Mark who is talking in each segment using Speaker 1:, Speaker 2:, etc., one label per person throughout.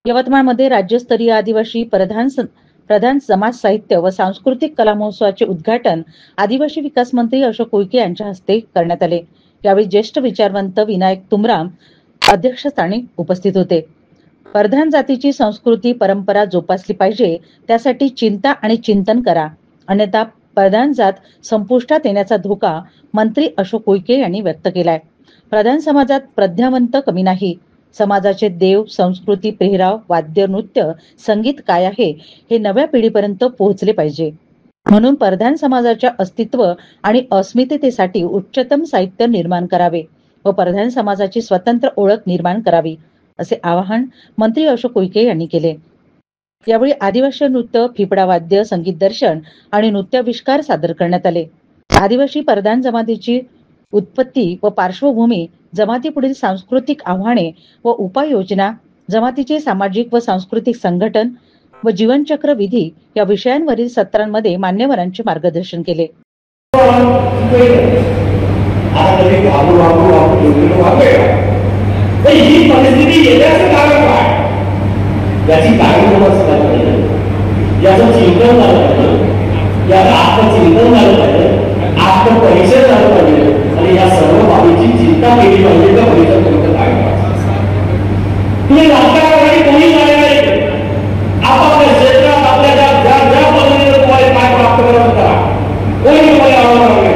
Speaker 1: यवतमाळमध्ये राज्यस्तरीय आदिवासी प्रधान समाज साहित्य व सांस्कृतिक कला महोत्सवाचे उद्घाटन आदिवासी विकास मंत्री अशोक उईके यांच्या हस्ते करण्यात आले। यावेळी ज्येष्ठ विचारवंत विनायक तुमराम अध्यक्षस्थानी उपस्थित होते। प्रधान जातीची संस्कृती परंपरा जोपासली पाहिजे, त्यासाठी चिंता आणि चिंतन करा, अन्यथा प्रधान जात संपुष्टात येण्याचा धोका मंत्री अशोक उईके यांनी व्यक्त केलाय। प्रधान समाजात प्रज्ञावंत कमी नाही, समाजाचे देव, संस्कृती, पेहराव, वाद्य, नृत्य, संगीत काय आहे हे नव्या पिढीपर्यंत पोहोचले पाहिजे। म्हणून प्रधान समाजाच्या अस्तित्व आणि अस्मितेसाठी उच्चतम साहित्य निर्माण करावे व प्रधान समाजाची स्वतंत्र ओळख निर्माण करावी, असे आवाहन मंत्री अशोक उईके यांनी केले। यावेळी आदिवासी नृत्य, फिपडा वाद्य, संगीत दर्शन आणि नृत्याविष्कार सादर करण्यात आले। आदिवासी प्रधान जमातीची उत्पत्ती व पार्श्वभूमी, जमातीपुढील सांस्कृतिक आव्हाने व उपाययोजना, जमातीचे सामाजिक व सांस्कृतिक संघटन व जीवनचक्र विधी या विषयांवरील सत्रांमध्ये मान्यवरांचे मार्गदर्शन केले।
Speaker 2: या सर्व बाबीची चिंता केली पाहिजे का परिसर तुमचं काय तुम्ही राजकारणासाठी कोणी झाले नाही। आपापल्या क्षेत्रात आपल्या ज्या पद्धतीने तुम्हाला काय प्राप्त करायचं करा, कोणी तुम्हाला आवडणार नाही।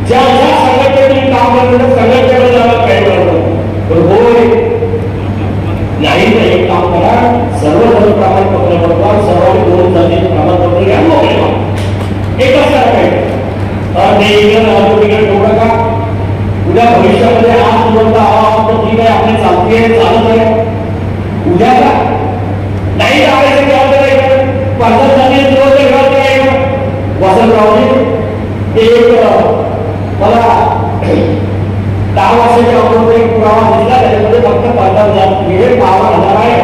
Speaker 2: ज्या संघटनेतून काम करण्याचं संघटनेला जायला काय पण होय नाही तर एक काम करा, सर्व जण प्रमाणपत्र बनवा, सर्वांनी 2 जातीचे प्रमाणपत्र घ्या, मोकळे व्हा। एकच करायचं उद्या भविष्यामध्ये आज तुम्हाला आवाज ठीक आहे, आपले चालते चालत आहे, उद्या का नाही करायचं जबाबदारी वसंतरावजी एक मला 10 वर्षाच्या अगोदर एक पुरावा दिसला, त्याच्यामध्ये फक्त 50,000 आहे।